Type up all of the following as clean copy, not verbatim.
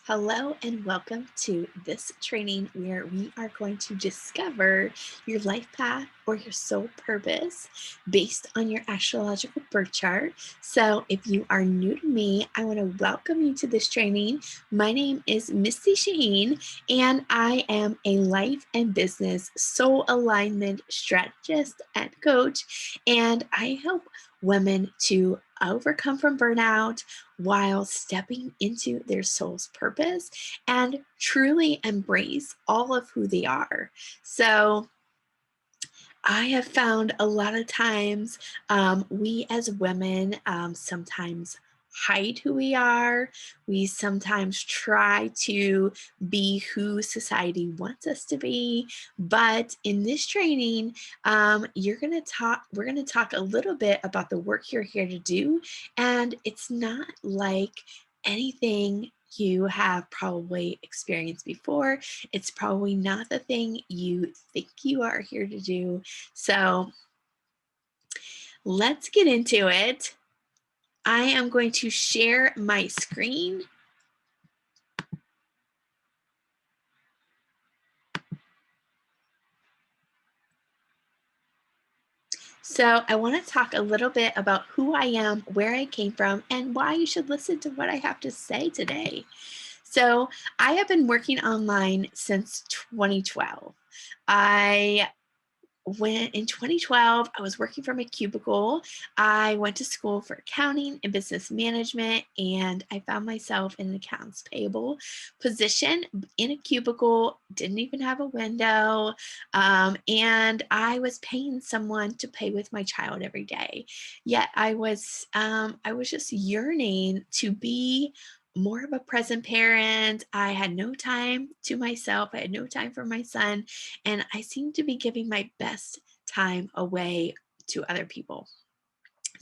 Hello and welcome to this training where we are going to discover your life path or your soul purpose based on your astrological birth chart. So if you are new to me, I want to welcome you to this training. My name is Misty Shaheen and I am a life and business soul alignment strategist and coach, and I help women to overcome from burnout while stepping into their soul's purpose and truly embrace all of who they are. So, I have found a lot of times we as women sometimes hide who we are. We sometimes try to be who society wants us to be. But in this training, we're gonna talk a little bit about the work you're here to do. And it's not like anything you have probably experienced before. It's probably not the thing you think you are here to do. So let's get into it. I am going to share my screen. So I want to talk a little bit about who I am, where I came from, and why you should listen to what I have to say today. So I have been working online since 2012. I When in 2012, I was working from a cubicle. I went to school for accounting and business management, and I found myself in an accounts payable position in a cubicle, didn't even have a window, and I was paying someone to play with my child every day. Yet I was just yearning to be more of a present parent. I had no time to myself. I had no time for my son, and I seem to be giving my best time away to other people.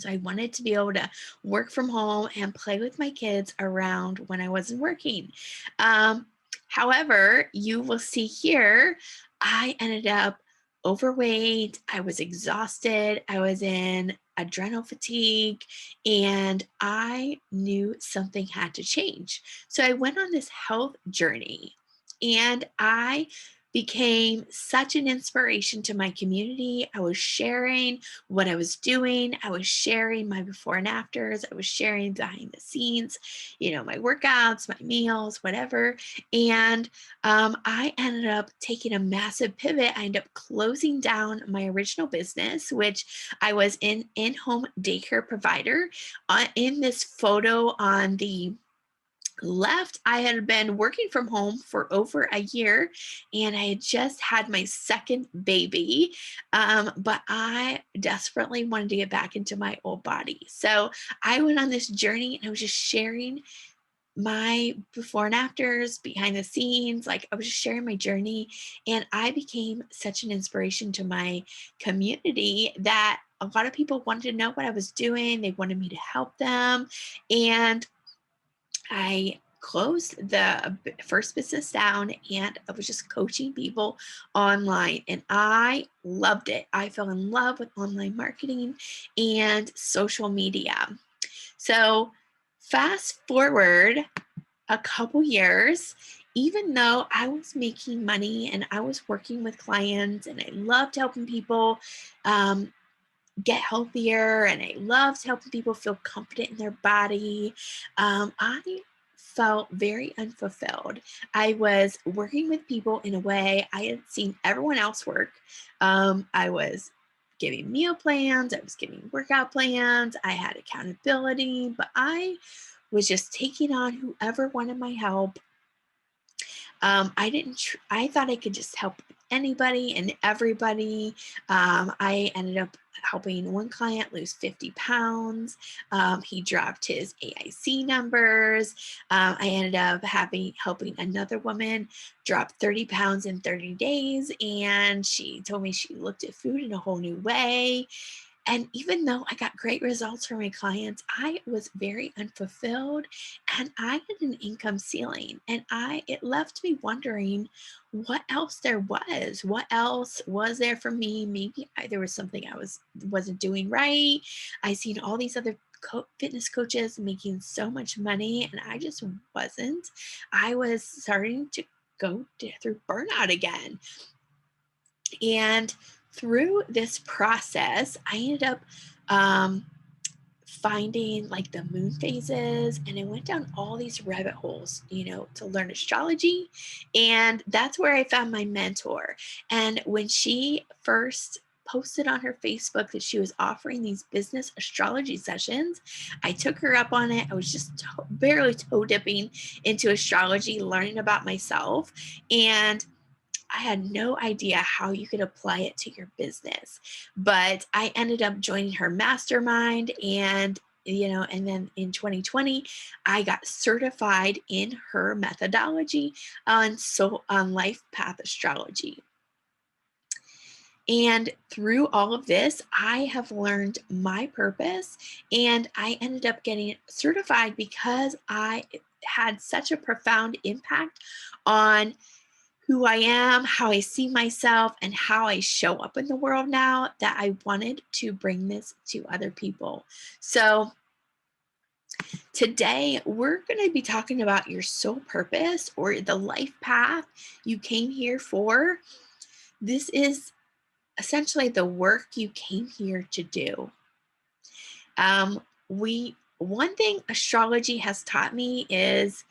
So I wanted to be able to work from home and play with my kids around when I wasn't working. Um, However, you will see here, I ended up overweight. I was exhausted. I was in adrenal fatigue, and I knew something had to change. So I went on this health journey, and I became such an inspiration to my community. I was sharing what I was doing. I was sharing my before and afters. I was sharing behind the scenes, my workouts, my meals, whatever. And I ended up taking a massive pivot. I ended up closing down my original business, which I was an in-home daycare provider. In this photo on the left, I had been working from home for over a year, and I had just had my second baby. But I desperately wanted to get back into my old body. So I went on this journey, and I was just sharing my before and afters, behind the scenes. Like, I was just sharing my journey, and I became such an inspiration to my community that a lot of people wanted to know what I was doing. They wanted me to help them. And I closed the first business down, and I was just coaching people online, and I loved it. I fell in love with online marketing and social media. So fast forward a couple years, even though I was making money and I was working with clients and I loved helping people um, get healthier, and I loved helping people feel confident in their body, I felt very unfulfilled. I was working with people in a way I had seen everyone else work. I was giving meal plans, I was giving workout plans, I had accountability, but I was just taking on whoever wanted my help. I didn't. I thought I could just help anybody and everybody. I ended up helping one client lose 50 pounds. He dropped his AIC numbers. I ended up helping another woman drop 30 pounds in 30 days, and she told me she looked at food in a whole new way. And even though I got great results for my clients, I was very unfulfilled, and I had an income ceiling, and it left me wondering what else there was. What else was there for me? Maybe there was something I wasn't doing right. I seen all these other fitness coaches making so much money, and I just wasn't. I was starting to go through burnout again. And through this process, I ended up finding like the moon phases, and I went down all these rabbit holes, to learn astrology. And that's where I found my mentor. And when she first posted on her Facebook that she was offering these business astrology sessions, I took her up on it. I was just barely toe dipping into astrology, learning about myself. And I had no idea how you could apply it to your business, but I ended up joining her mastermind, and then in 2020, I got certified in her methodology on life path astrology. And through all of this, I have learned my purpose, and I ended up getting certified because I had such a profound impact on who I am, how I see myself, and how I show up in the world now, that I wanted to bring this to other people. So today we're going to be talking about your soul purpose, or the life path you came here for. This is essentially the work you came here to do. One thing astrology has taught me is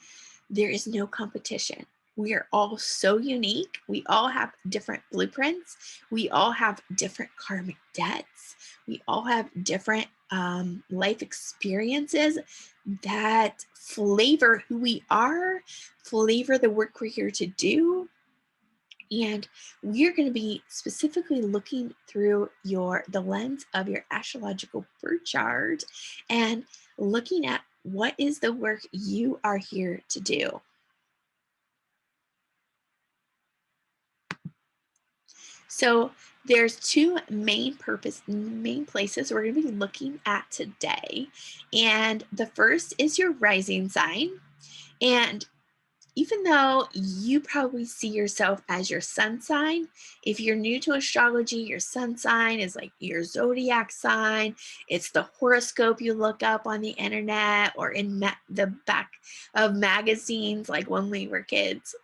there is no competition. We are all so unique. We all have different blueprints. We all have different karmic debts. We all have different life experiences that flavor who we are, flavor the work we're here to do. And we're going to be specifically looking through the lens of your astrological birth chart and looking at what is the work you are here to do. So there's two main places we're going to be looking at today. And the first is your rising sign. And even though you probably see yourself as your sun sign, if you're new to astrology, your sun sign is like your zodiac sign. It's the horoscope you look up on the internet or in the back of magazines, like when we were kids.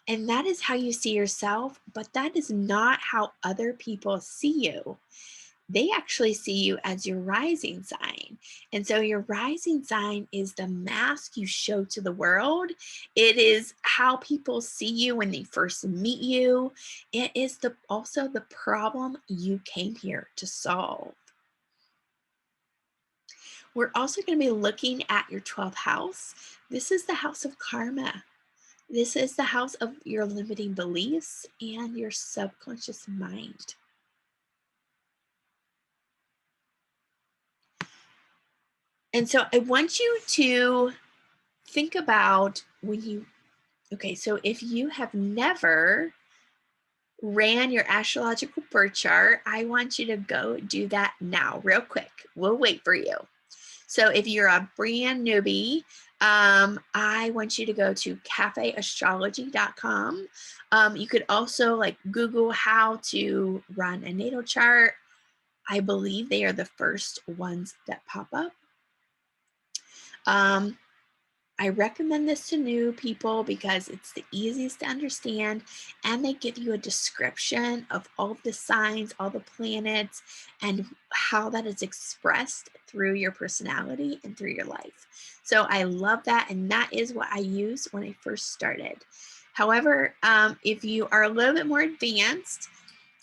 And that is how you see yourself, but that is not how other people see you. They actually see you as your rising sign. And so your rising sign is the mask you show to the world. It is how people see you when they first meet you. It is also the problem you came here to solve. We're also going to be looking at your 12th house. This is the house of karma. This is the house of your limiting beliefs and your subconscious mind. And so I want you to think about so if you have never ran your astrological birth chart, I want you to go do that now, real quick. We'll wait for you. So if you're a brand newbie, I want you to go to cafeastrology.com. You could also Google how to run a natal chart. I believe they are the first ones that pop up. I recommend this to new people because it's the easiest to understand, and they give you a description of all of the signs, all the planets, and how that is expressed through your personality and through your life. So I love that, and that is what I used when I first started. However, if you are a little bit more advanced,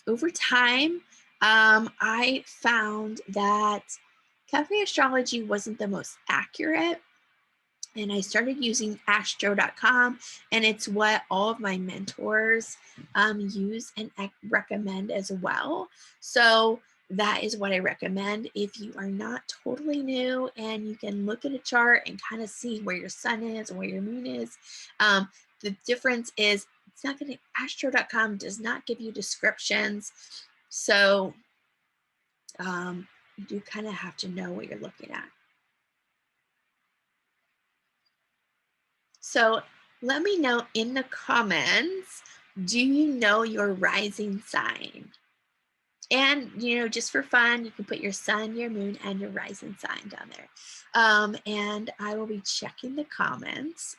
over time, I found that Cafe Astrology wasn't the most accurate. And I started using astro.com, and it's what all of my mentors use and recommend as well. So that is what I recommend if you are not totally new and you can look at a chart and kind of see where your sun is and where your moon is. The difference is astro.com does not give you descriptions. So you do kind of have to know what you're looking at. So let me know in the comments, do you know your rising sign? And, just for fun, you can put your sun, your moon, and your rising sign down there. And I will be checking the comments.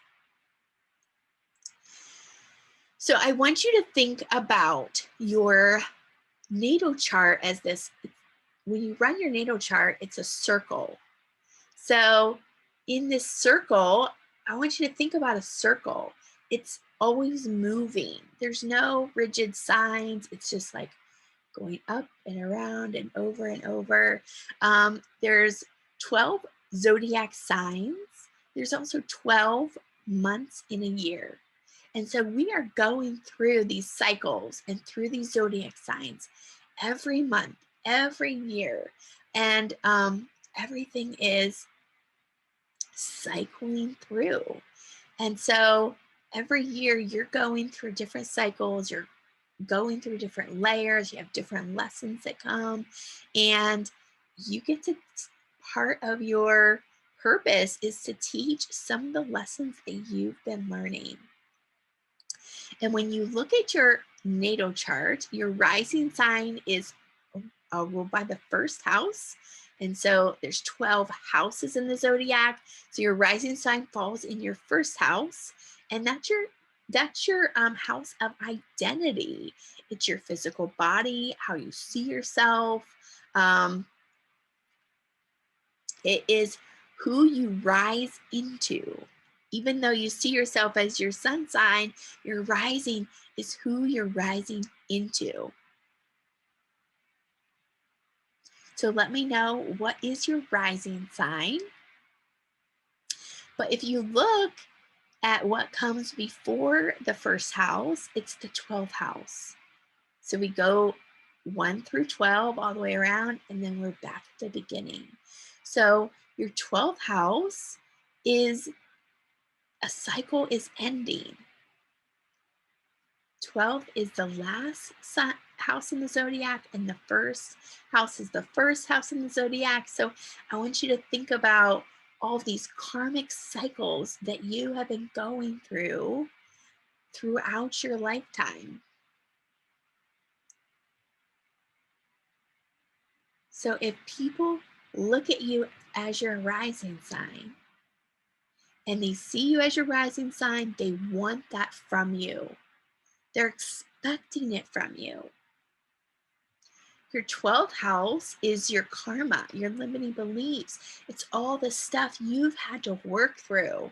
So I want you to think about your natal chart as this. When you run your natal chart, it's a circle. So in this circle, I want you to think about a circle. It's always moving. There's no rigid signs. It's just like going up and around and over and over. There's 12 zodiac signs. There's also 12 months in a year. And so we are going through these cycles and through these zodiac signs every month, every year. And everything is cycling through. And so every year you're going through different cycles, you're going through different layers, you have different lessons that come, and you get to, part of your purpose is to teach some of the lessons that you've been learning. And when you look at your natal chart, your rising sign is ruled by the first house. And so there's 12 houses in the zodiac. So your rising sign falls in your first house, and that's your house of identity. It's your physical body, how you see yourself. It is who you rise into. Even though you see yourself as your sun sign, your rising is who you're rising into. So let me know, what is your rising sign? But if you look at what comes before the first house, it's the 12th house. So we go 1 through 12 all the way around, and then we're back at the beginning. So your 12th house is a cycle is ending. 12 is the last house in the zodiac, and the first house is the first house in the zodiac. So I want you to think about all these karmic cycles that you have been going through throughout your lifetime. So if people look at you as your rising sign and they see you as your rising sign, they want that from you. They're expecting it from you. Your 12th house is your karma, your limiting beliefs. It's all the stuff you've had to work through.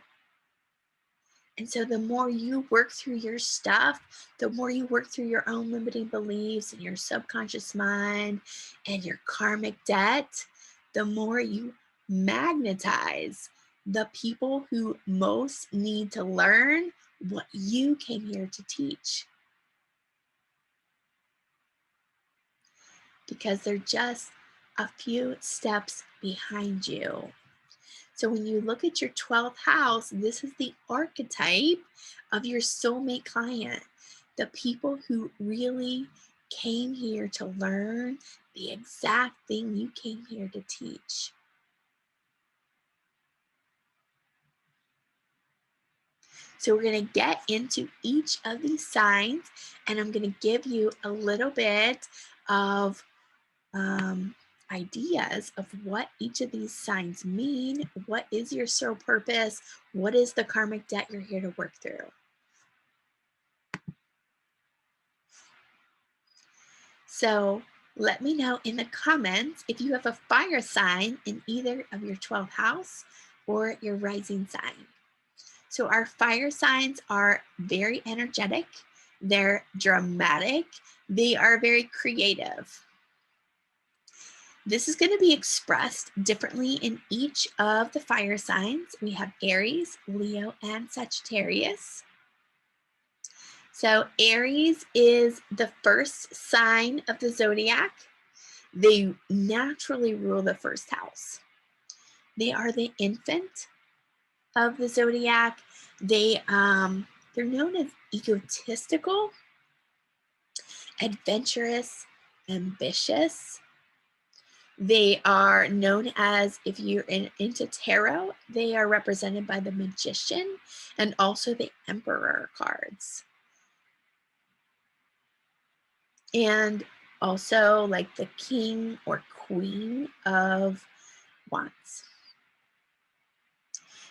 And so the more you work through your stuff, the more you work through your own limiting beliefs and your subconscious mind and your karmic debt, the more you magnetize the people who most need to learn what you came here to teach. Because they're just a few steps behind you. So when you look at your 12th house, this is the archetype of your soulmate client, the people who really came here to learn the exact thing you came here to teach. So we're going to get into each of these signs, and I'm going to give you a little bit of ideas of what each of these signs mean. What is your soul purpose? What is the karmic debt you're here to work through? So let me know in the comments if you have a fire sign in either of your 12th house or your rising sign. So our fire signs are very energetic, they're dramatic, they are very creative. This is going to be expressed differently in each of the fire signs. We have Aries, Leo, and Sagittarius. So Aries is the first sign of the zodiac. They naturally rule the first house. They are the infant of the zodiac. They're known as egotistical, adventurous, ambitious. They are known as, if you're into tarot, they are represented by the Magician and also the Emperor cards. And also like the king or queen of wands.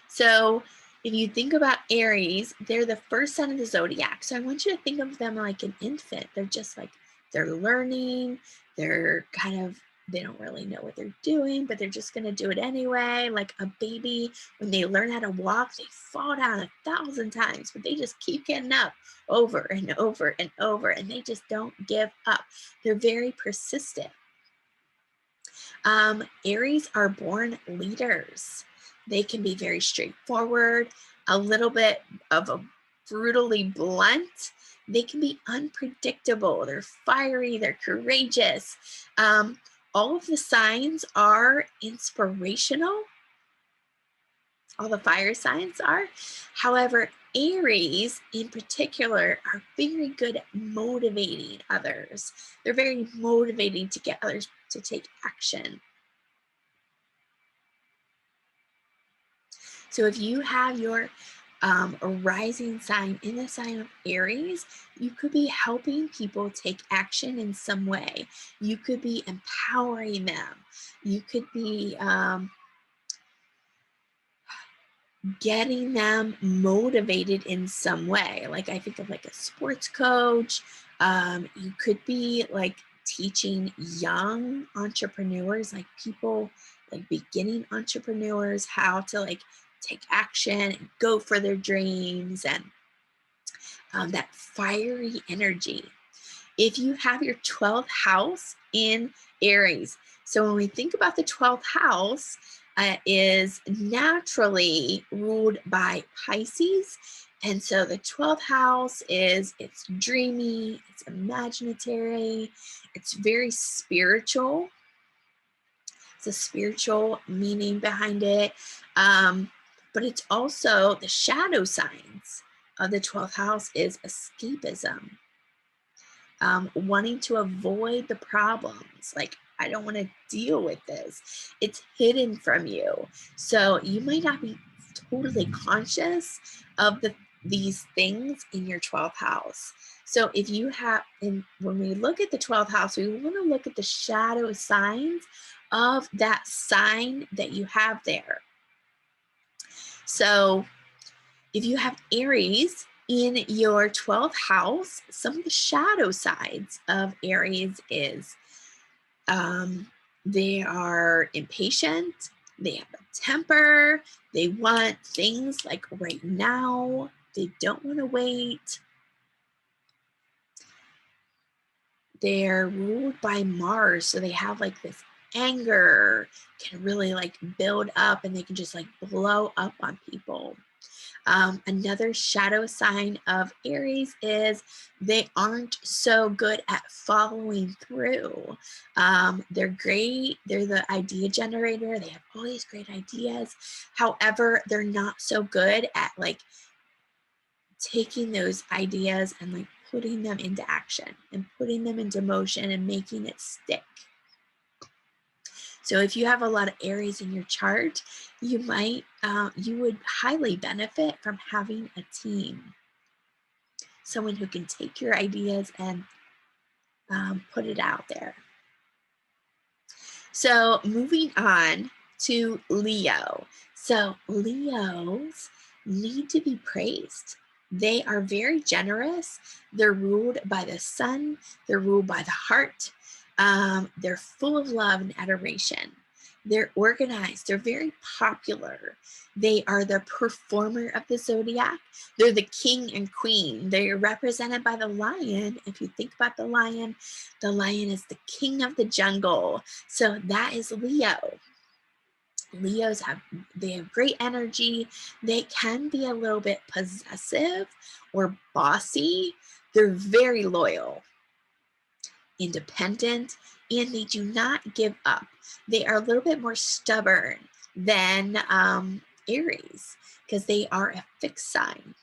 So if you think about Aries, they're the first sign of the zodiac. So I want you to think of them like an infant. They're just like, they're learning, they're kind of, they don't really know what they're doing, but they're just going to do it anyway. Like a baby, when they learn how to walk, they fall down 1,000 times, but they just keep getting up over and over and over, and they just don't give up. They're very persistent. Aries are born leaders. They can be very straightforward, a little bit of a brutally blunt. They can be unpredictable. They're fiery, they're courageous. All of the signs are inspirational. All the fire signs are. However, Aries in particular are very good at motivating others. They're very motivating to get others to take action. So if you have your rising sign in the sign of Aries, you could be helping people take action in some way. You could be empowering them. You could be getting them motivated in some way. Like I think of like a sports coach. You could be like teaching young entrepreneurs, like people like beginning entrepreneurs, how to like take action and go for their dreams, and that fiery energy. If you have your 12th house in Aries, so when we think about the 12th house, is naturally ruled by Pisces. And so the 12th house is, it's dreamy, it's imaginatory, it's very spiritual. It's a spiritual meaning behind it. But it's also the shadow signs of the 12th house is escapism. Wanting to avoid the problems. Like, I don't want to deal with this. It's hidden from you. So you might not be totally conscious of these things in your 12th house. So if you have, and when we look at the 12th house, we want to look at the shadow signs of that sign that you have there. So if you have Aries in your 12th house, some of the shadow sides of Aries is they are impatient, they have a temper, they want things like right now, they don't want to wait. They're ruled by Mars, so they have like this anger, can really like build up, and they can just like blow up on people. Another shadow sign of Aries is they aren't so good at following through. They're great. They're the idea generator. They have all these great ideas. However, they're not so good at like taking those ideas and like putting them into action and putting them into motion and making it stick. So if you have a lot of Aries in your chart, you might, you would highly benefit from having a team. Someone who can take your ideas and put it out there. So moving on to Leo. So Leos need to be praised. They are very generous. They're ruled by the sun. They're ruled by the heart. They're full of love and adoration. They're organized. They're very popular. They are the performer of the zodiac. They're the king and queen. They're represented by the lion. If you think about the lion is the king of the jungle. So that is Leo. Leos have great energy. They can be a little bit possessive or bossy. They're very loyal, independent, and they do not give up. They are a little bit more stubborn than Aries because they are a fixed sign.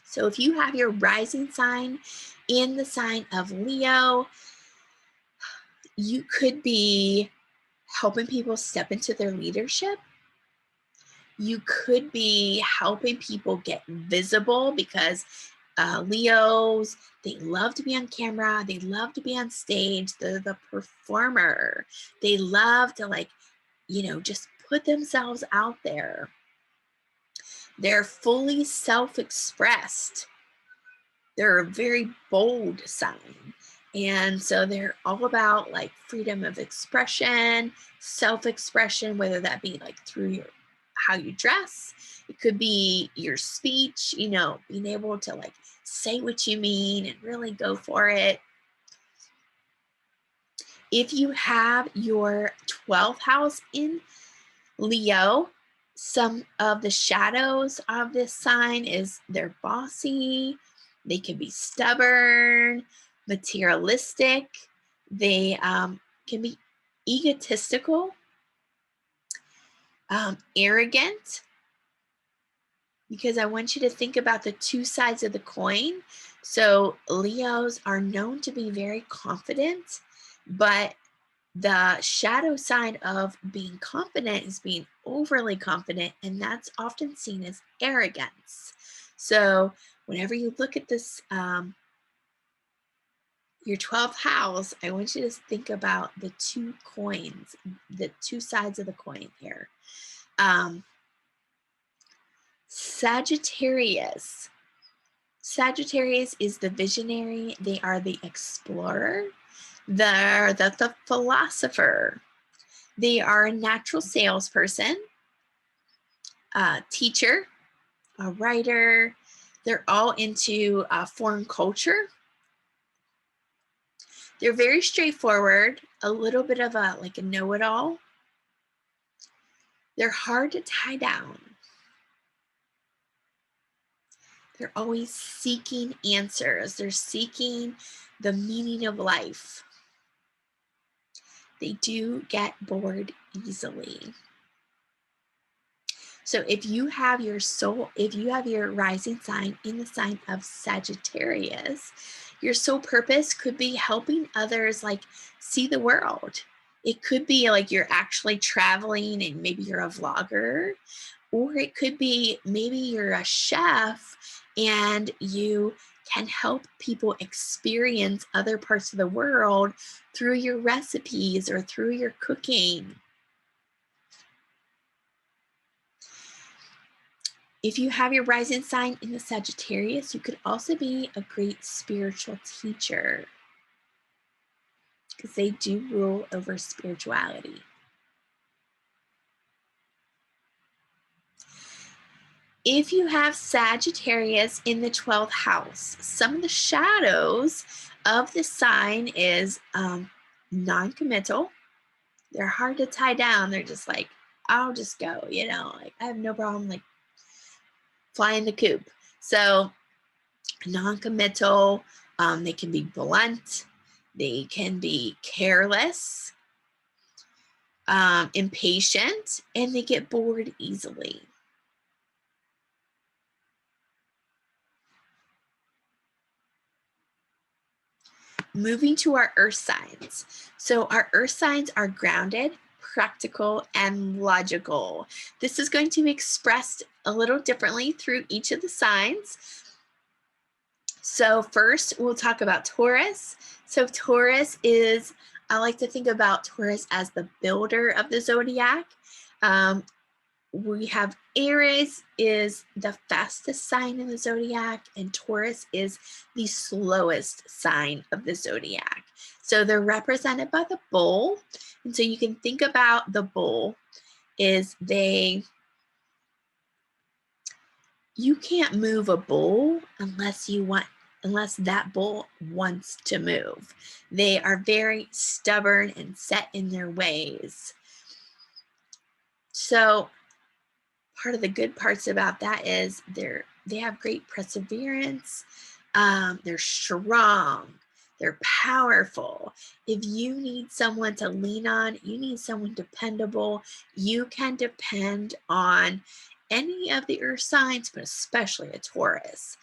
So if you have your rising sign in the sign of Leo, you could be helping people step into their leadership. You could be helping people get visible because Leos, they love to be on camera. They love to be on stage. They're the performer. They love to, like, just put themselves out there. They're fully self-expressed. They're a very bold sign. And so they're all about, like, freedom of expression, self-expression, whether that be like through how you dress. It could be your speech, being able to, like, say what you mean and really go for it. If you have your 12th house in Leo, some of the shadows of this sign is they're bossy, they can be stubborn, materialistic, they can be egotistical, arrogant, because I want you to think about the two sides of the coin. So Leos are known to be very confident, but the shadow side of being confident is being overly confident, and that's often seen as arrogance. So whenever you look at this, your 12th house, I want you to think about the two coins, the two sides of the coin here. Sagittarius. Sagittarius is the visionary. They are the explorer. They're the philosopher. They are a natural salesperson, a teacher, a writer. They're all into foreign culture. They're very straightforward, a little bit of a know-it-all. They're hard to tie down. They're always seeking answers. They're seeking the meaning of life. They do get bored easily. So if you have your rising sign in the sign of Sagittarius, your soul purpose could be helping others, like, see the world. It could be like you're actually traveling and maybe you're a vlogger, or it could be maybe you're a chef and you can help people experience other parts of the world through your recipes or through your cooking. If you have your rising sign in the Sagittarius, you could also be a great spiritual teacher, because they do rule over spirituality. If you have Sagittarius in the 12th house, some of the shadows of the sign is non-committal. They're hard to tie down. They're just like, I'll just go, like, I have no problem, like, flying the coop. So non-committal, they can be blunt, they can be careless, impatient, and they get bored easily. Moving to our earth signs. So our earth signs are grounded, practical, and logical. This is going to be expressed a little differently through each of the signs. So first, we'll talk about Taurus. So Taurus is, I like to think about Taurus as the builder of the zodiac. We have Aries is the fastest sign in the zodiac, and Taurus is the slowest sign of the zodiac. So they're represented by the bull. And so you can think about the bull is you can't move a bull unless that bull wants to move. They are very stubborn and set in their ways. So part of the good parts about that is they have great perseverance. They're strong. They're powerful. If you need someone to lean on, you need someone dependable, you can depend on any of the earth signs, but especially a Taurus.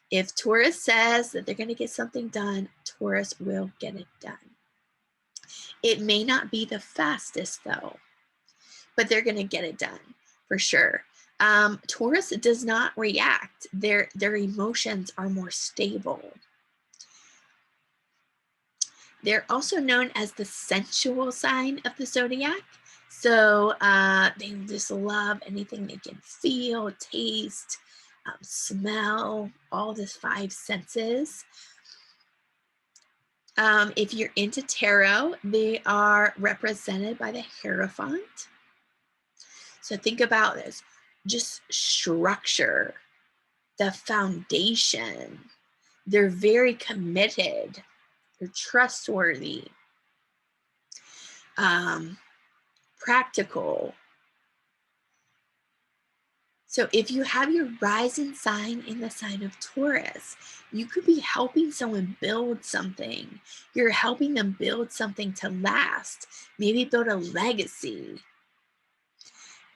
If Taurus says that they're going to get something done, Taurus will get it done. It may not be the fastest though, but they're going to get it done for sure. Taurus does not react. Their emotions are more stable. They're also known as the sensual sign of the zodiac. So they just love anything they can feel, taste, smell, all the five senses. If you're into tarot, they are represented by the Hierophant. So think about this, just structure, the foundation. They're very committed. They're trustworthy, practical. So if you have your rising sign in the sign of Taurus, you could be helping someone build something. You're helping them build something to last, maybe build a legacy.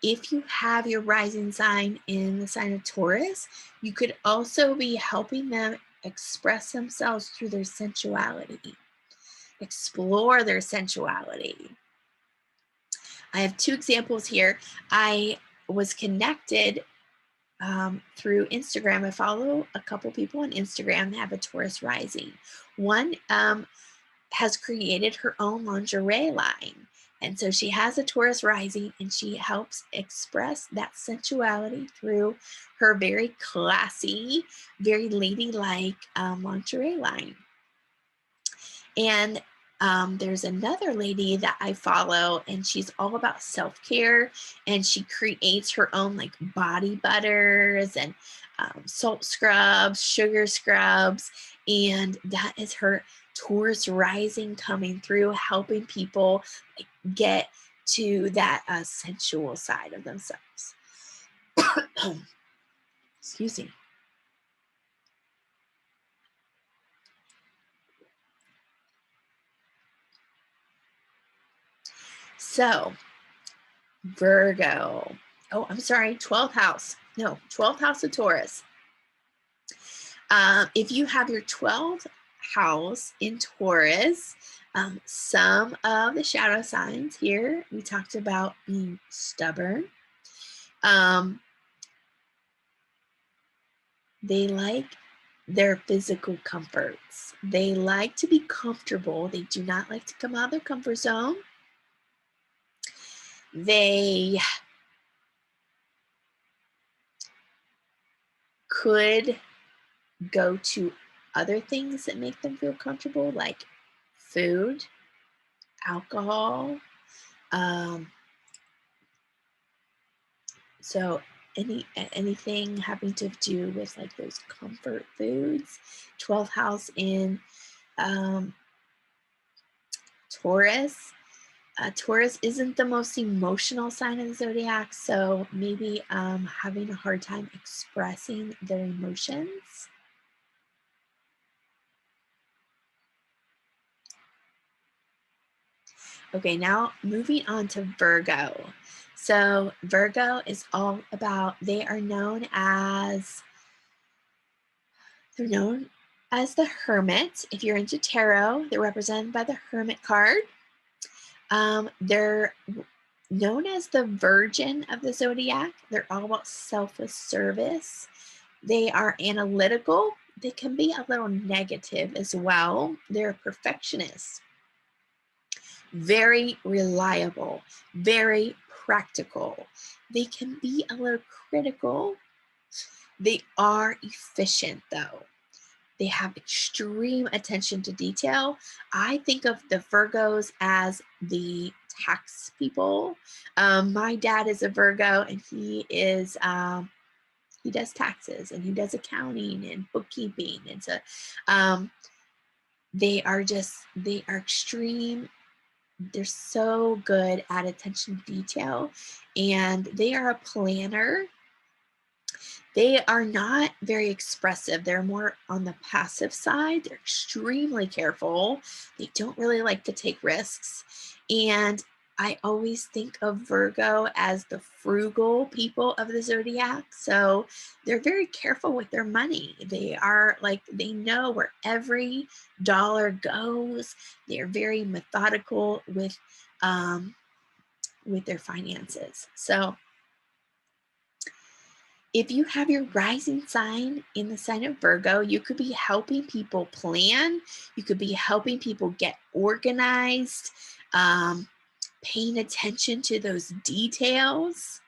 If you have your rising sign in the sign of Taurus, you could also be helping them express themselves through their sensuality, explore their sensuality. I have two examples here. I was connected through Instagram. I follow a couple people on Instagram that have a Taurus rising. One has created her own lingerie line. And so she has a Taurus rising and she helps express that sensuality through her very classy, very ladylike lingerie line. And there's another lady that I follow and she's all about self-care, and she creates her own like body butters and salt scrubs, sugar scrubs, and that is her Taurus rising coming through, helping people get to that sensual side of themselves. Excuse me. So Virgo. Oh, I'm sorry, 12th house. No, 12th house of Taurus. If you have your 12th house in Taurus, some of the shadow signs here, we talked about being stubborn. They like their physical comforts. They like to be comfortable. They do not like to come out of their comfort zone. They could go to other things that make them feel comfortable, like food, alcohol. So anything having to do with like those comfort foods. 12th house in Taurus. Taurus isn't the most emotional sign of the zodiac, so maybe having a hard time expressing their emotions. Okay, now moving on to Virgo. So Virgo is all about, they're known as the Hermit. If you're into tarot, they're represented by the Hermit card. They're known as the Virgin of the zodiac. They're all about selfless service. They are analytical. They can be a little negative as well. They're perfectionists. Very reliable, very practical. They can be a little critical. They are efficient though. They have extreme attention to detail. I think of the Virgos as the tax people. My dad is a Virgo, and he does taxes and he does accounting and bookkeeping. And so they are extreme. They're so good at attention to detail, and they are a planner. They are not very expressive. They're more on the passive side. They're extremely careful. They don't really like to take risks. And I always think of Virgo as the frugal people of the zodiac. So they're very careful with their money. They know where every dollar goes. They're very methodical with their finances. So If you have your rising sign in the sign of Virgo, you could be helping people plan. You could be helping people get organized, paying attention to those details.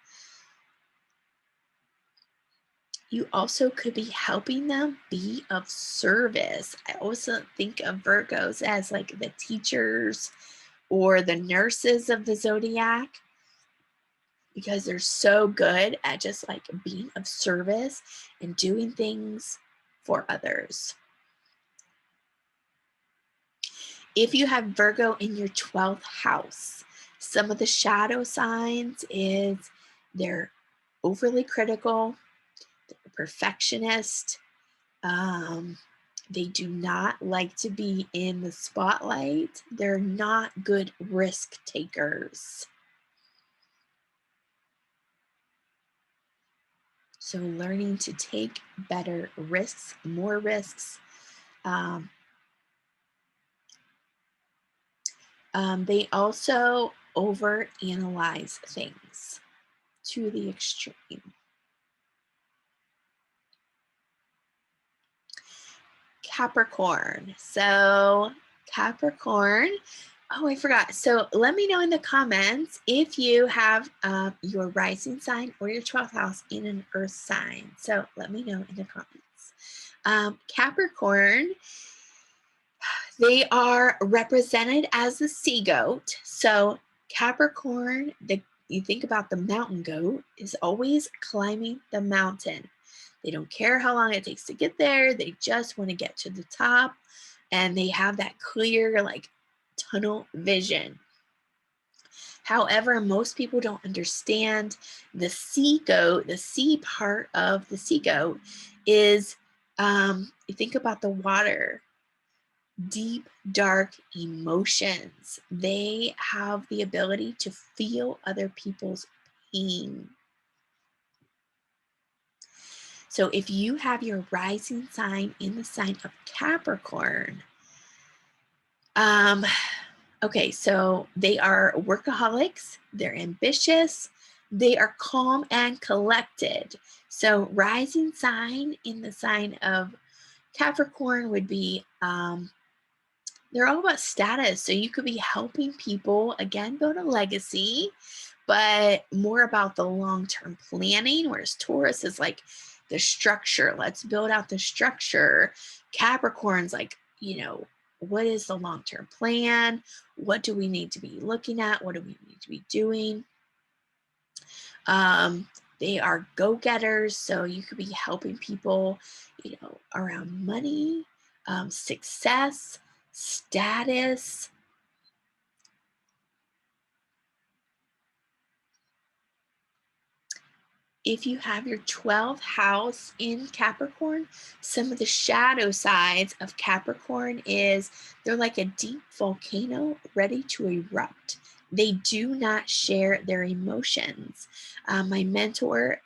You also could be helping them be of service. I also think of Virgos as like the teachers or the nurses of the zodiac, because they're so good at just like being of service and doing things for others. If you have Virgo in your 12th house, some of the shadow signs is they're overly critical, they're perfectionist, they do not like to be in the spotlight, they're not good risk takers. So learning to take better risks, more risks. They also overanalyze things to the extreme. Capricorn. So Capricorn, oh, I forgot. So let me know in the comments if you have your rising sign or your 12th house in an earth sign. So let me know in the comments. Capricorn, they are represented as the sea goat. So Capricorn, you think about the mountain goat, is always climbing the mountain. They don't care how long it takes to get there. They just want to get to the top, and they have that clear, like, tunnel vision. However, most people don't understand the sea goat. The sea part of the sea goat is, you think about the water, deep, dark emotions. They have the ability to feel other people's pain. So if you have your rising sign in the sign of Capricorn, okay, so they are workaholics, they're ambitious, they are calm and collected. So rising sign in the sign of Capricorn would be, they're all about status. So you could be helping people, again, build a legacy, but more about the long-term planning, whereas Taurus is like the structure. Let's build out the structure. Capricorn's like, what is the long-term plan? What do we need to be looking at? What do we need to be doing? They are go-getters, so you could be helping people, around money, success, status. If you have your 12th house in Capricorn, some of the shadow sides of Capricorn is they're like a deep volcano ready to erupt. They do not share their emotions. My mentor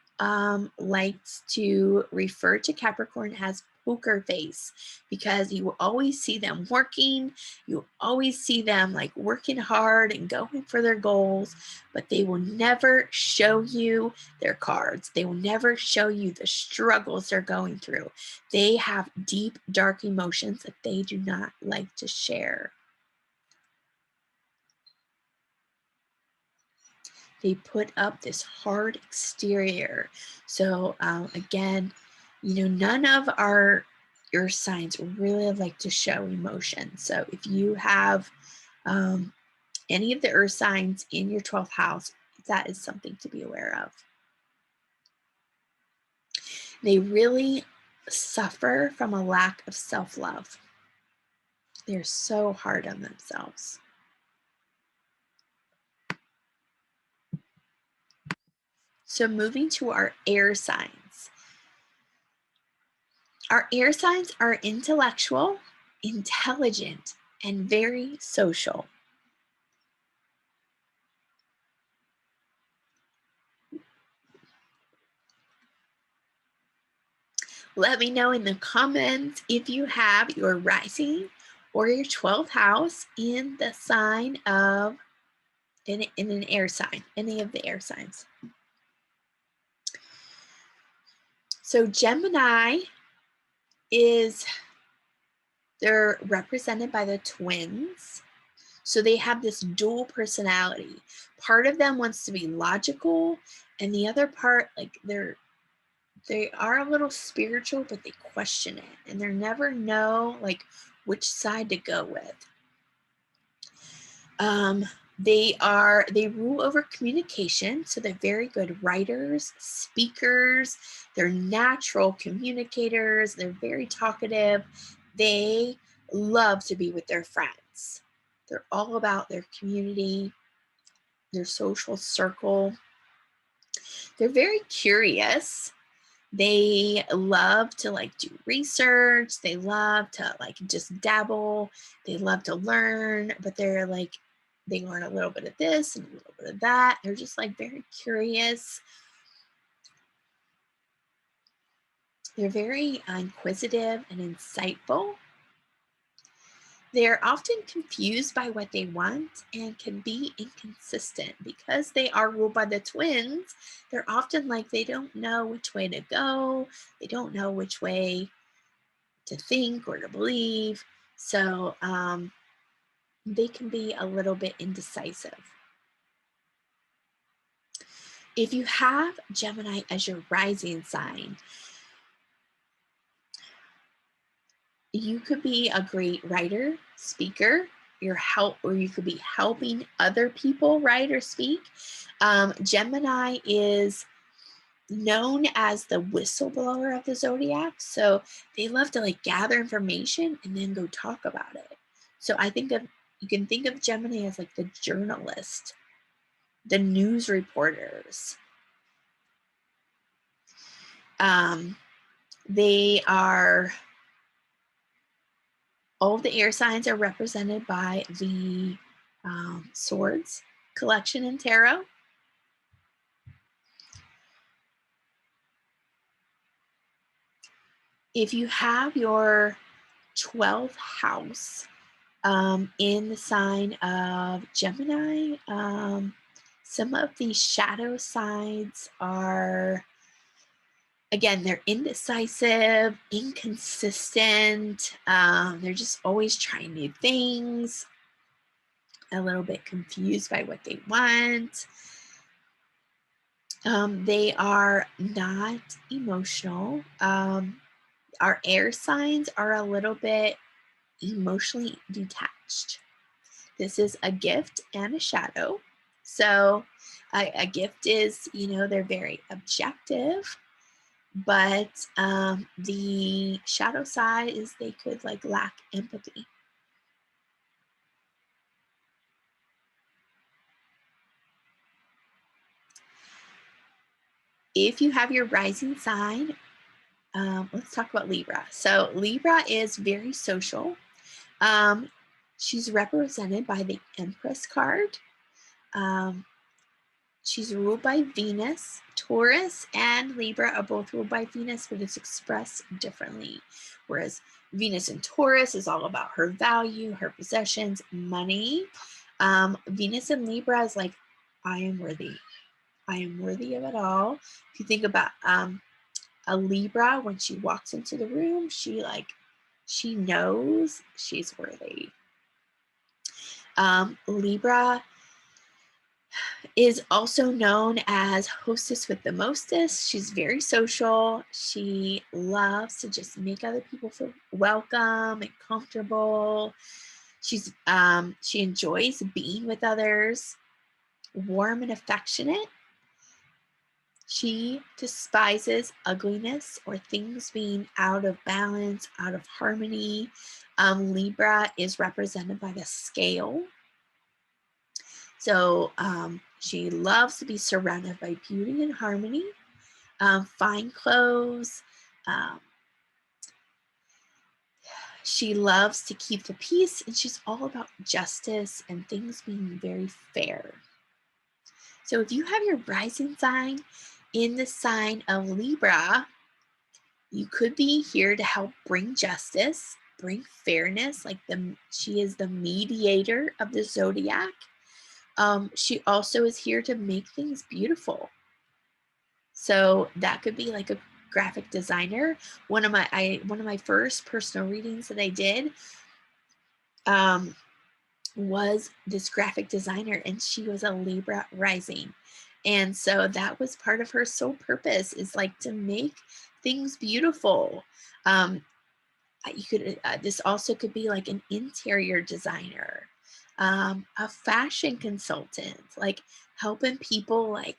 likes to refer to Capricorn as poker face, because you will always see them working. You always see them like working hard and going for their goals, but they will never show you their cards. They will never show you the struggles they're going through. They have deep, dark emotions that they do not like to share. They put up this hard exterior. So again, none of our earth signs really like to show emotion. So if you have any of the earth signs in your 12th house, that is something to be aware of. They really suffer from a lack of self-love. They're so hard on themselves. So moving to our air signs. Our air signs are intellectual, intelligent, and very social. Let me know in the comments if you have your rising or your 12th house in the sign of, in an air sign, any of the air signs. So Gemini they're represented by the twins. So they have this dual personality. Part of them wants to be logical, and the other part, like they are a little spiritual, but they question it, and they never know like which side to go with. They rule over communication, so they're very good writers, speakers, they're natural communicators, they're very talkative. They love to be with their friends. They're all about their community, their social circle. They're very curious. They love to like do research. They love to like just dabble. They love to learn, but they're like, they learn a little bit of this and a little bit of that. They're just like very curious. They're very inquisitive and insightful. They're often confused by what they want and can be inconsistent because they are ruled by the twins. They're often like, they don't know which way to go. They don't know which way to think or to believe. So they can be a little bit indecisive. If you have Gemini as your rising sign, you could be a great writer, speaker, or you could be helping other people write or speak. Gemini is known as the whistleblower of the zodiac. So they love to like gather information and then go talk about it. So you can think of Gemini as like the journalist, the news reporters. All of the air signs are represented by the swords collection in tarot. If you have your 12th house in the sign of Gemini, some of the shadow sides are, again, they're indecisive, inconsistent. They're just always trying new things, a little bit confused by what they want. They are not emotional. Our air signs are a little bit emotionally detached. This is a gift and a shadow. So a gift is, they're very objective, but the shadow side is they could like lack empathy. If you have your rising sign, let's talk about Libra. So Libra is very social. She's represented by the Empress card. She's ruled by Venus. Taurus and Libra are both ruled by Venus, but it's expressed differently. Whereas Venus in Taurus is all about her value, her possessions, money. Venus in Libra is like, I am worthy. I am worthy of it all. If you think about a Libra, when she walks into the room, she knows she's worthy. Libra is also known as hostess with the mostest. She's very social. She loves to just make other people feel welcome and comfortable. She enjoys being with others, warm and affectionate. She despises ugliness or things being out of balance, out of harmony. Libra is represented by the scale. So she loves to be surrounded by beauty and harmony, fine clothes. She loves to keep the peace, and she's all about justice and things being very fair. So if you have your rising sign in the sign of Libra, you could be here to help bring justice, bring fairness, she is the mediator of the zodiac. She also is here to make things beautiful. So that could be like graphic designer. One of my first personal readings that I did was this graphic designer, and she was a Libra rising. And so that was part of her soul purpose, is like to make things beautiful. You could this also could be like an interior designer, a fashion consultant, like helping people like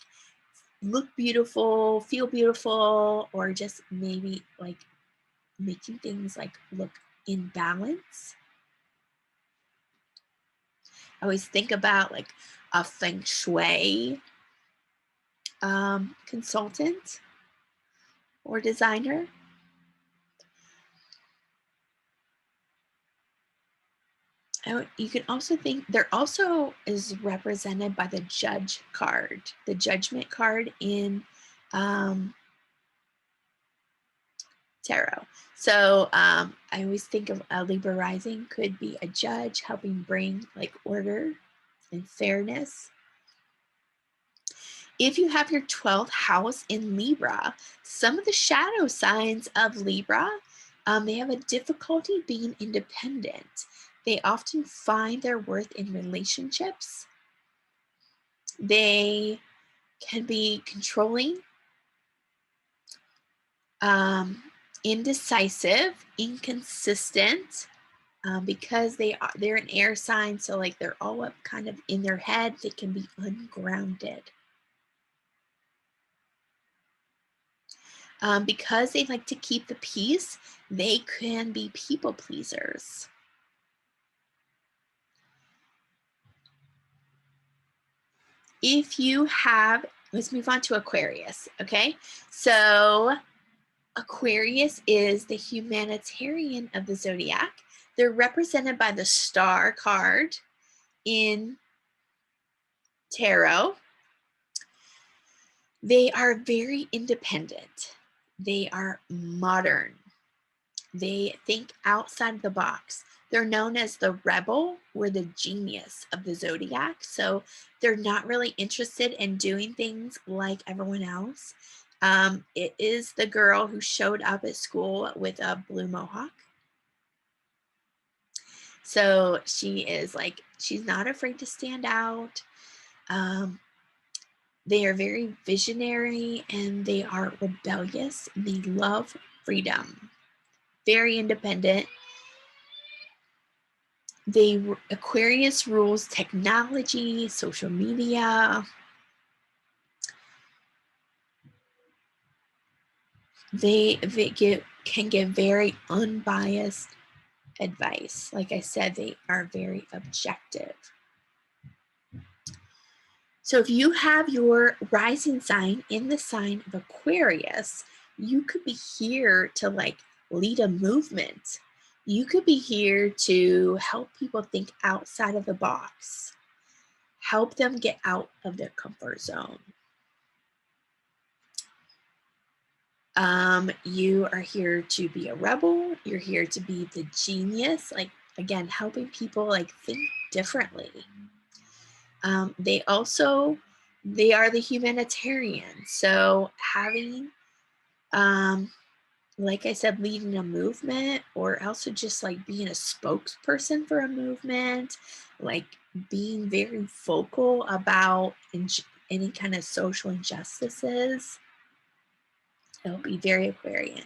look beautiful, feel beautiful, or just maybe like making things like look in balance. I always think about like a feng shui consultant or designer. You can also think there also is represented by the judge card, the judgment card in tarot. So I always think of a Libra rising could be a judge helping bring like order and fairness. If you have your 12th house in Libra, some of the shadow signs of Libra, they have a difficulty being independent. They often find their worth in relationships. They can be controlling, indecisive, inconsistent, because they're an air sign. So like they're all up kind of in their head. They can be ungrounded. Because they like to keep the peace, they can be people pleasers. If you have, let's move on to Aquarius, okay? So Aquarius is the humanitarian of the zodiac. They're represented by the Star card in tarot. They are very independent. They are modern. They think outside the box. They're known as the rebel or the genius of the zodiac. So they're not really interested in doing things like everyone else. It is the girl who showed up at school with a blue mohawk. So she is like, she's not afraid to stand out. They are very visionary and they are rebellious. They love freedom. Very independent. Aquarius rules technology, social media. They can give very unbiased advice. Like I said, they are very objective. So if you have your rising sign in the sign of Aquarius, you could be here to like lead a movement. You could be here to help people think outside of the box, help them get out of their comfort zone. You are here to be a rebel. You're here to be the genius, like again, helping people like think differently. They are the humanitarian. So having, like I said, leading a movement, or also just like being a spokesperson for a movement, like being very vocal about any kind of social injustices. It'll be very Aquarian.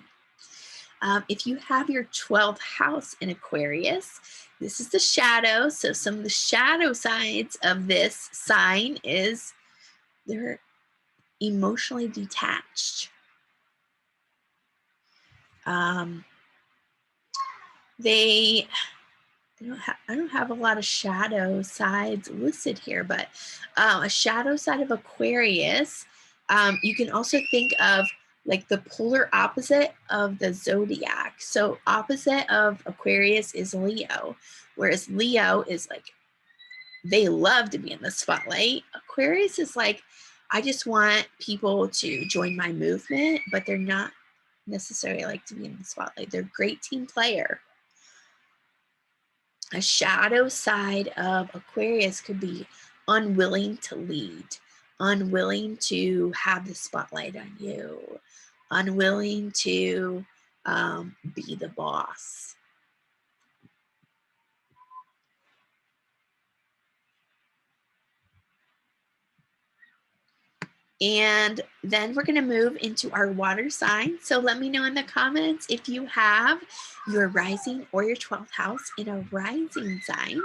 If you have your 12th house in Aquarius, this is the shadow. So some of the shadow sides of this sign is they're emotionally detached. I don't have a lot of shadow sides listed here, but a shadow side of Aquarius, you can also think of like the polar opposite of the zodiac. So opposite of Aquarius is Leo, whereas Leo is like, they love to be in the spotlight. Aquarius is like, I just want people to join my movement, but they're not necessarily like to be in the spotlight. They're a great team player. A shadow side of Aquarius could be unwilling to lead, unwilling to have the spotlight on you, unwilling to be the boss. And then we're going to move into our water sign. So let me know in the comments if you have your rising or your 12th house in a rising sign.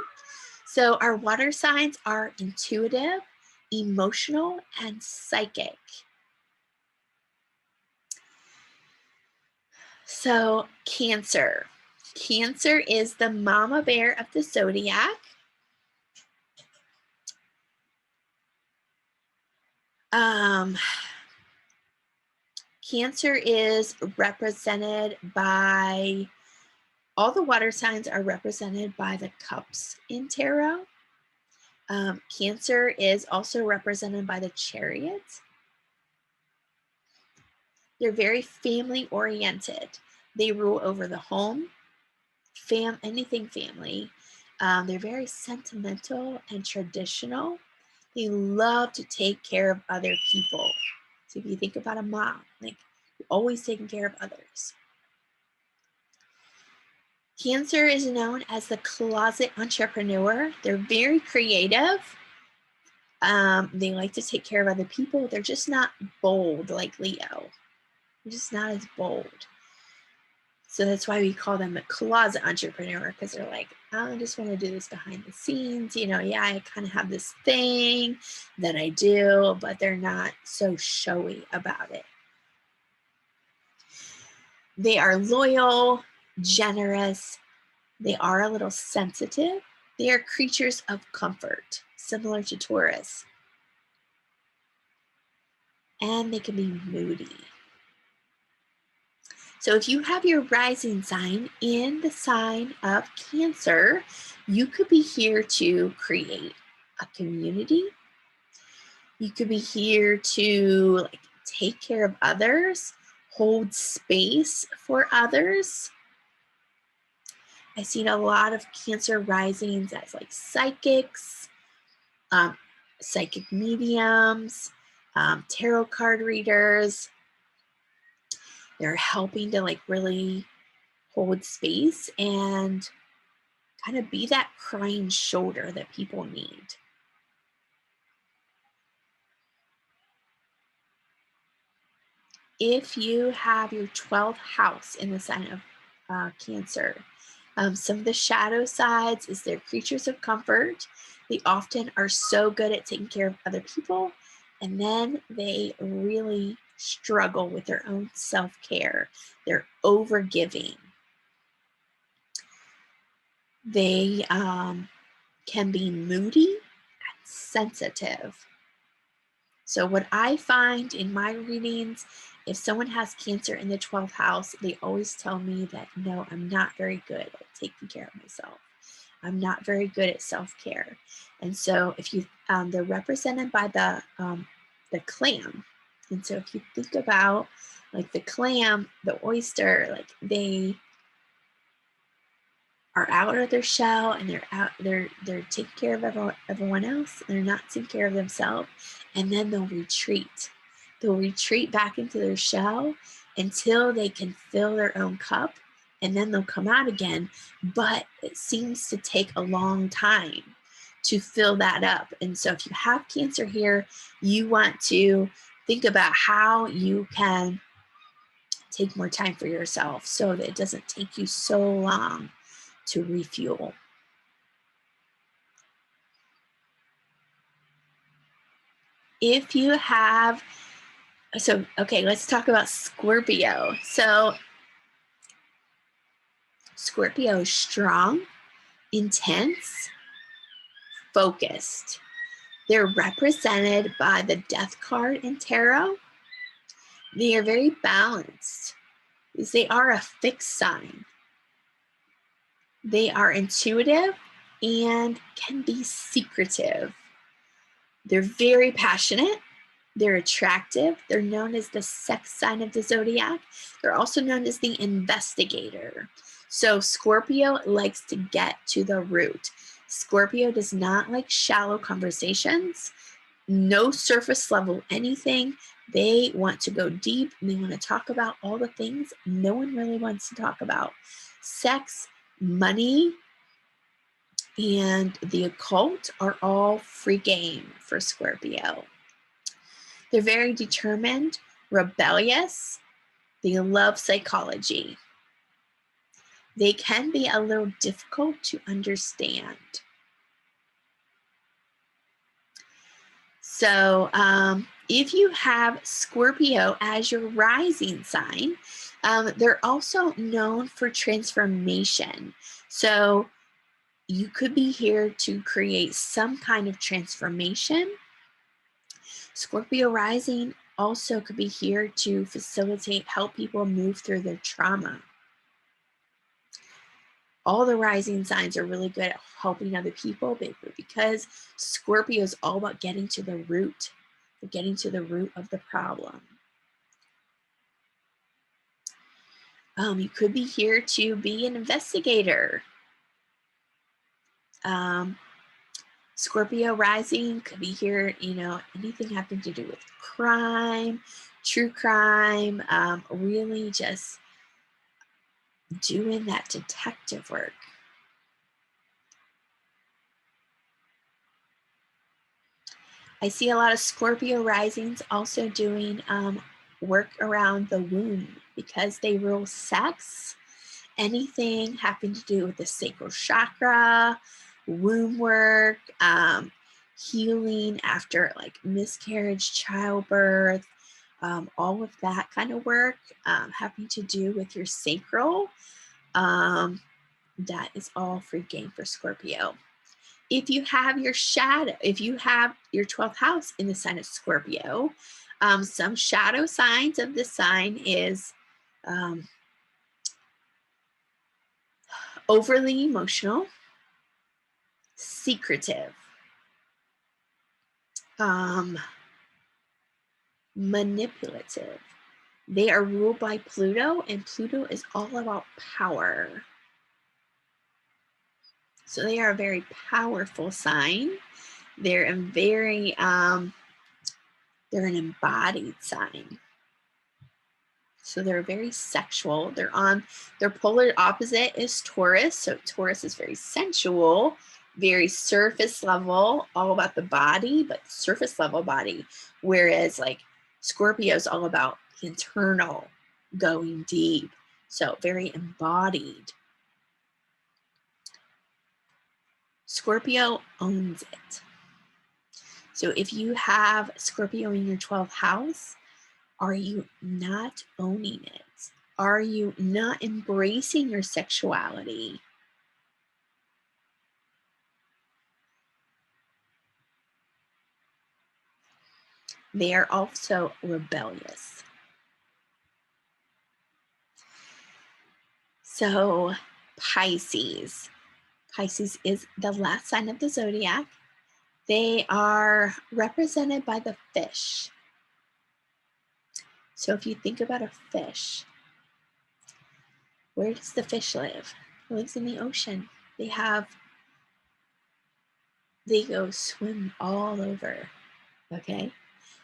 So our water signs are intuitive, emotional, and psychic. So Cancer. Cancer is the mama bear of the zodiac. Cancer is represented by, all the water signs are represented by the cups in tarot. Cancer is also represented by the Chariot. They're very family oriented. They rule over the home, anything family. They're very sentimental and traditional. They love to take care of other people. So if you think about a mom, like you're always taking care of others. Cancer is known as the closet entrepreneur. They're very creative. They like to take care of other people. They're just not bold like Leo. They're just not as bold. So that's why we call them a closet entrepreneur, because they're like, I just want to do this behind the scenes. You know, yeah, I kind of have this thing that I do, but they're not so showy about it. They are loyal, generous. They are a little sensitive. They are creatures of comfort, similar to Taurus. And they can be moody. So if you have your rising sign in the sign of Cancer, you could be here to create a community. You could be here to take care of others, hold space for others. I've seen a lot of Cancer risings as like psychics, psychic mediums, tarot card readers. They're helping to really hold space and kind of be that crying shoulder that people need. If you have your 12th house in the sign of Cancer, some of the shadow sides is they're creatures of comfort. They often are so good at taking care of other people, and then they really struggle with their own self-care. They're overgiving. They can be moody and sensitive. So what I find in my readings, if someone has Cancer in the 12th house, they always tell me that, no, I'm not very good at taking care of myself. I'm not very good at self-care. And so if you, they're represented by the clam. And so if you think about the clam, the oyster, they are out of their shell and they're taking care of everyone else, and they're not taking care of themselves, and then they'll retreat back into their shell until they can fill their own cup, and then they'll come out again. But it seems to take a long time to fill that up. And so if you have Cancer here, you want to think about how you can take more time for yourself so that it doesn't take you so long to refuel. If you have, okay, let's talk about Scorpio. So Scorpio is strong, intense, focused. They're represented by the Death card in tarot. They are very balanced because they are a fixed sign. They are intuitive and can be secretive. They're very passionate. They're attractive. They're known as the sex sign of the zodiac. They're also known as the investigator. So Scorpio likes to get to the root. Scorpio does not like shallow conversations, no surface level anything. They want to go deep and they want to talk about all the things no one really wants to talk about. Sex, money, and the occult are all free game for Scorpio. They're very determined, rebellious. They love psychology. They can be a little difficult to understand. So if you have Scorpio as your rising sign, they're also known for transformation. So you could be here to create some kind of transformation. Scorpio rising also could be here to facilitate, help people move through their trauma. All the rising signs are really good at helping other people, but because Scorpio is all about getting to the root, getting to the root of the problem. You could be here to be an investigator. Scorpio rising could be here, anything having to do with crime, true crime, really just doing that detective work. I see a lot of Scorpio risings also doing work around the womb because they rule sex. Anything having to do with the sacral chakra, womb work, healing after like miscarriage, childbirth, all of that kind of work having to do with your sacral. That is all free game for Scorpio. If you have your shadow, if you have your 12th house in the sign of Scorpio, some shadow signs of this sign is overly emotional, secretive, manipulative. They are ruled by Pluto, and Pluto is all about power. So they are a very powerful sign. They're a very, they're an embodied sign. So they're very sexual. Their polar opposite is Taurus. So Taurus is very sensual, very surface level, all about the body, but surface level body. Whereas like Scorpio is all about the internal, going deep. So very embodied. Scorpio owns it. So if you have Scorpio in your 12th house, are you not owning it? Are you not embracing your sexuality? They are also rebellious. So Pisces. Pisces is the last sign of the zodiac. They are represented by the fish. So if you think about a fish, where does the fish live? It lives in the ocean. They go swim all over, okay?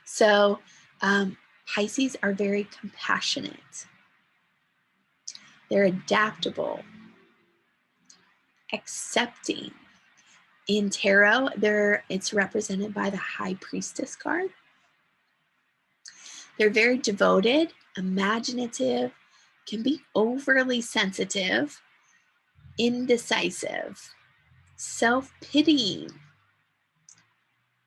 So Pisces are very compassionate. They're adaptable, accepting. In tarot, it's represented by the High Priestess card. They're very devoted, imaginative, can be overly sensitive, indecisive, self-pitying,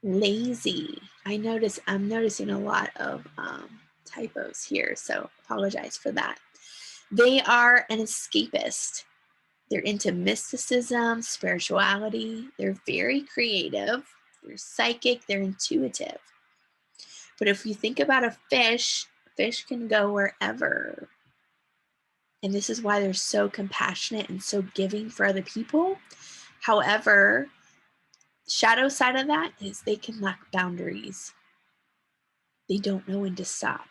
lazy. I'm noticing a lot of typos here, so apologize for that. They are an escapist. They're into mysticism, spirituality. They're very creative. They're psychic. They're intuitive. But if you think about a fish can go wherever. And this is why they're so compassionate and so giving for other people. However, shadow side of that is they can lack boundaries. They don't know when to stop.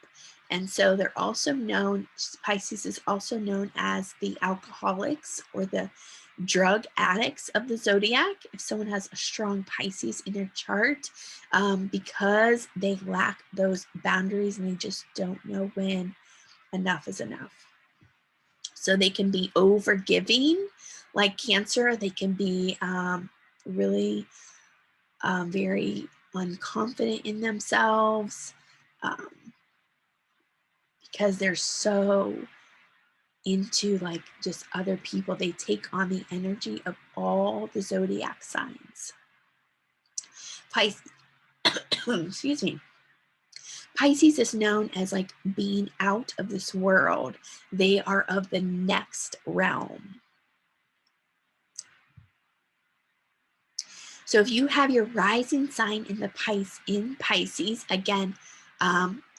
And so they're also known, Pisces is also known as the alcoholics or the drug addicts of the zodiac, if someone has a strong Pisces in their chart, because they lack those boundaries and they just don't know when enough is enough. So they can be over giving, like Cancer. They can be really very unconfident in themselves because they're so into like just other people. They take on the energy of all the zodiac signs. Pisces, excuse me. Pisces is known as like being out of this world. They are of the next realm. So if you have your rising sign in the Pisces, again,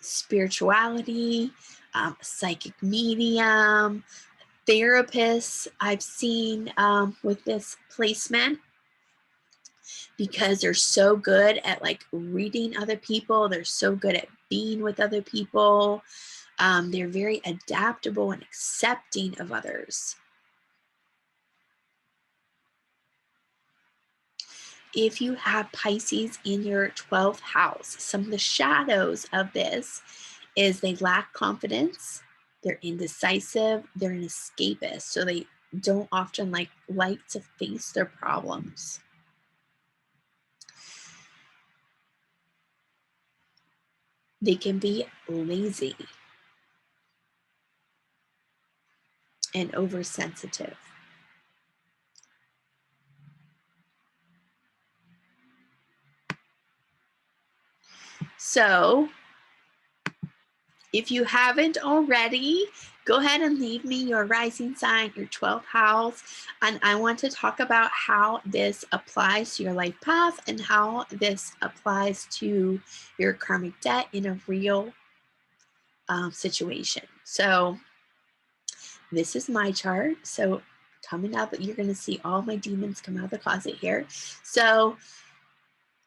spirituality, psychic medium, therapists I've seen with this placement, because they're so good at like reading other people. They're so good at being with other people. They're very adaptable and accepting of others. If you have Pisces in your 12th house, some of the shadows of this is they lack confidence, they're indecisive, they're an escapist, so they don't often like to face their problems. They can be lazy and oversensitive. So if you haven't already, go ahead and leave me your rising sign, your 12th house, and I want to talk about how this applies to your life path and how this applies to your karmic debt in a real situation. So this is my chart. So coming up, you're going to see all my demons come out of the closet here. So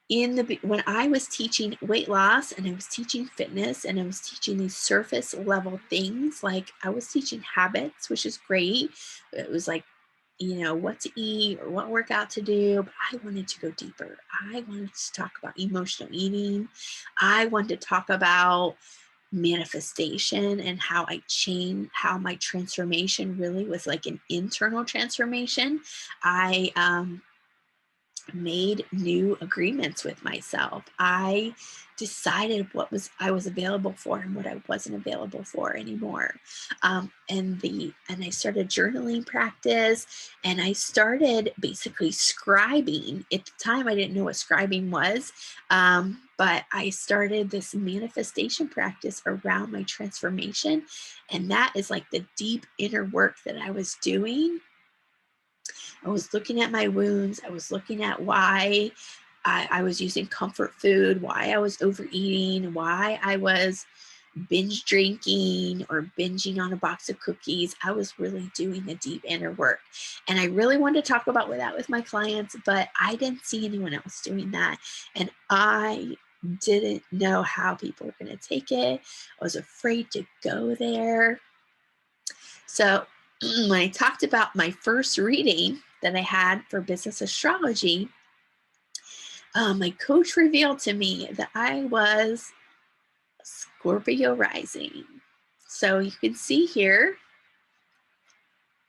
when I was teaching weight loss and I was teaching fitness and I was teaching these surface level things, like I was teaching habits, which is great. It was like, you know, what to eat or what workout to do, but I wanted to go deeper. I wanted to talk about emotional eating. I wanted to talk about manifestation and how how my transformation really was like an internal transformation. I made new agreements with myself. I decided what I was available for and what I wasn't available for anymore. And I started journaling practice, and I started basically scribing. At the time, I didn't know what scribing was, but I started this manifestation practice around my transformation, and that is like the deep inner work that I was doing. I was looking at my wounds. I was looking at why I was using comfort food, why I was overeating, why I was binge drinking or binging on a box of cookies. I was really doing the deep inner work. And I really wanted to talk about that with my clients, but I didn't see anyone else doing that. And I didn't know how people were going to take it. I was afraid to go there. So when I talked about my first reading that I had for business astrology, my coach revealed to me that I was Scorpio rising. So you can see here,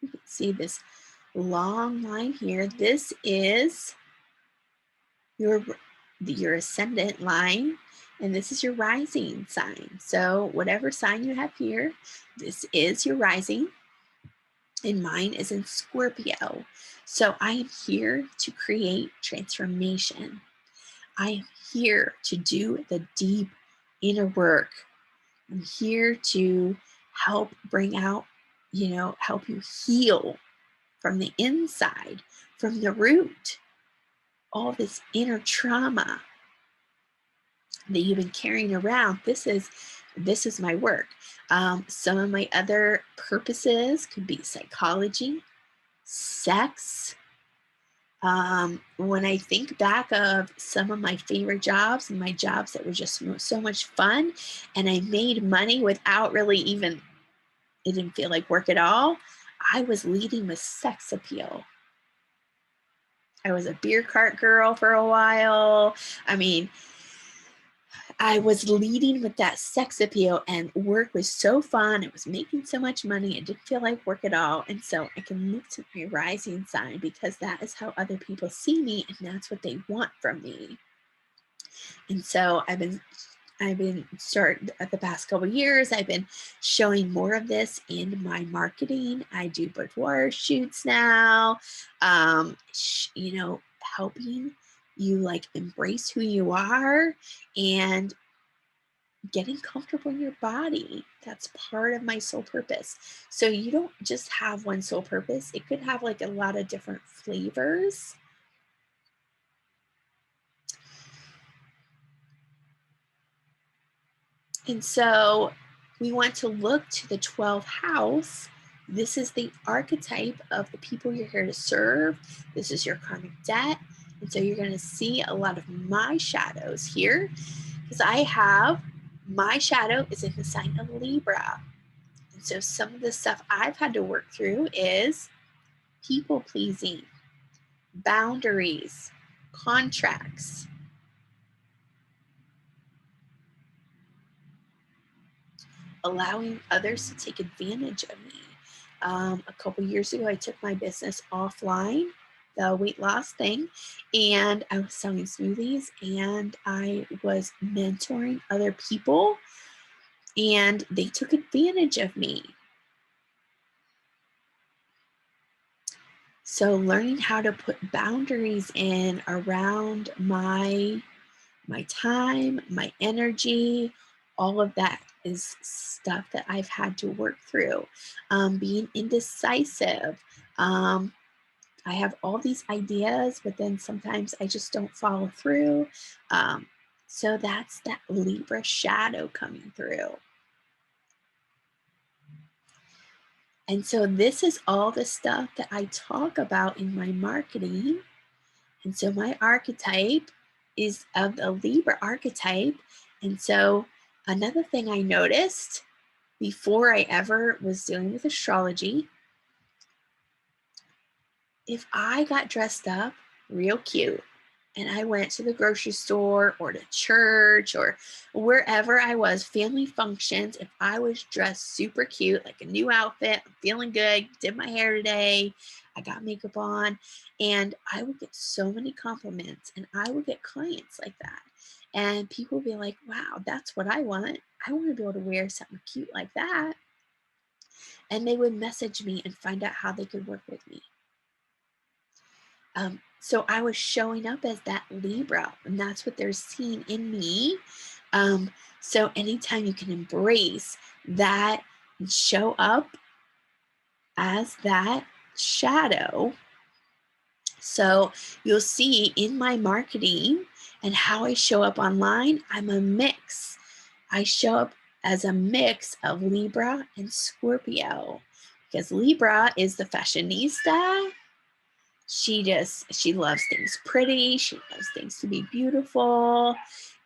you can see this long line here. This is your ascendant line, and this is your rising sign. So whatever sign you have here, this is your rising. And mine is in Scorpio. So I am here to create transformation. I am here to do the deep inner work. I'm here to help bring out, help you heal from the inside, from the root, all this inner trauma that you've been carrying around. This is my work. Some of my other purposes could be psychology, sex. When I think back of some of my favorite jobs and my jobs that were just so much fun, and I made money without really it didn't feel like work at all, I was leading with sex appeal. I was a beer cart girl for a while. I mean, I was leading with that sex appeal, and work was so fun. It was making so much money. It didn't feel like work at all. And so I can look to my rising sign, because that is how other people see me, and that's what they want from me. And so I've been starting at the past couple of years, I've been showing more of this in my marketing. I do boudoir shoots now, you know, helping you like embrace who you are and getting comfortable in your body. That's part of my soul purpose. So you don't just have one soul purpose. It could have like a lot of different flavors. And so we want to look to the 12th house. This is the archetype of the people you're here to serve. This is your karmic debt. And so you're going to see a lot of my shadows here, because I have my shadow is in the sign of Libra. And so some of the stuff I've had to work through is people pleasing, boundaries, contracts, allowing others to take advantage of me. A couple years ago, I took my business offline, the weight loss thing, and I was selling smoothies, and I was mentoring other people, and they took advantage of me. So learning how to put boundaries in around my time, my energy, all of that is stuff that I've had to work through. Being indecisive. I have all these ideas, but then sometimes I just don't follow through. So that's that Libra shadow coming through. And so this is all the stuff that I talk about in my marketing. And so my archetype is of the Libra archetype. And so another thing I noticed before I ever was dealing with astrology, if I got dressed up real cute and I went to the grocery store or to church or wherever I was, family functions, if I was dressed super cute, like a new outfit, I'm feeling good, did my hair today, I got makeup on, and I would get so many compliments, and I would get clients like that. And people would be like, wow, that's what I want. I want to be able to wear something cute like that. And they would message me and find out how they could work with me. So I was showing up as that Libra, and that's what they're seeing in me. So anytime you can embrace that and show up as that shadow. So you'll see in my marketing and how I show up online, I'm a mix. I show up as a mix of Libra and Scorpio, because Libra is the fashionista. She loves things pretty. She loves things to be beautiful.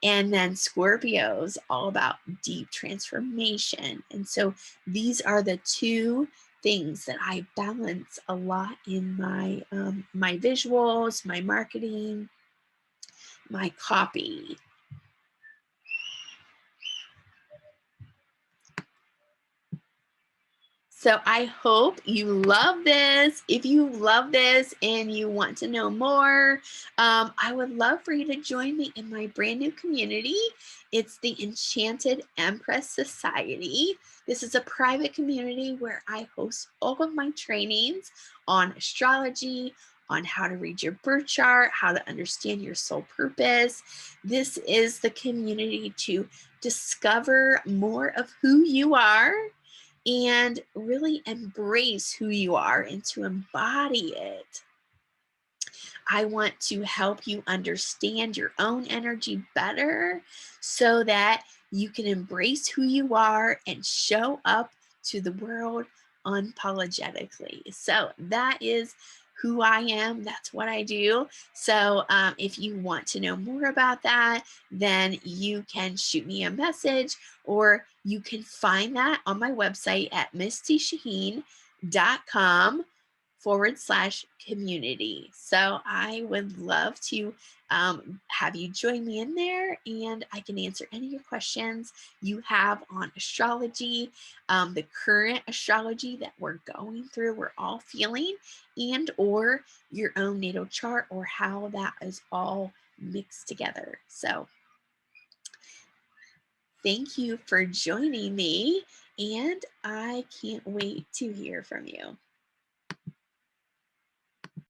And then Scorpio's all about deep transformation. And so these are the two things that I balance a lot in my my visuals, my marketing, my copy. So I hope you love this. If you love this and you want to know more, I would love for you to join me in my brand new community. It's the Enchanted Empress Society. This is a private community where I host all of my trainings on astrology, on how to read your birth chart, how to understand your soul purpose. This is the community to discover more of who you are and really embrace who you are and to embody it. I want to help you understand your own energy better so that you can embrace who you are and show up to the world unapologetically. So that is who I am. That's what I do. So if you want to know more about that, then you can shoot me a message, or you can find that on my website at MistyShaheen.com /community. So I would love to have you join me in there, and I can answer any of your questions you have on astrology, the current astrology that we're going through, we're all feeling, and or your own natal chart or how that is all mixed together. So thank you for joining me, and I can't wait to hear from you.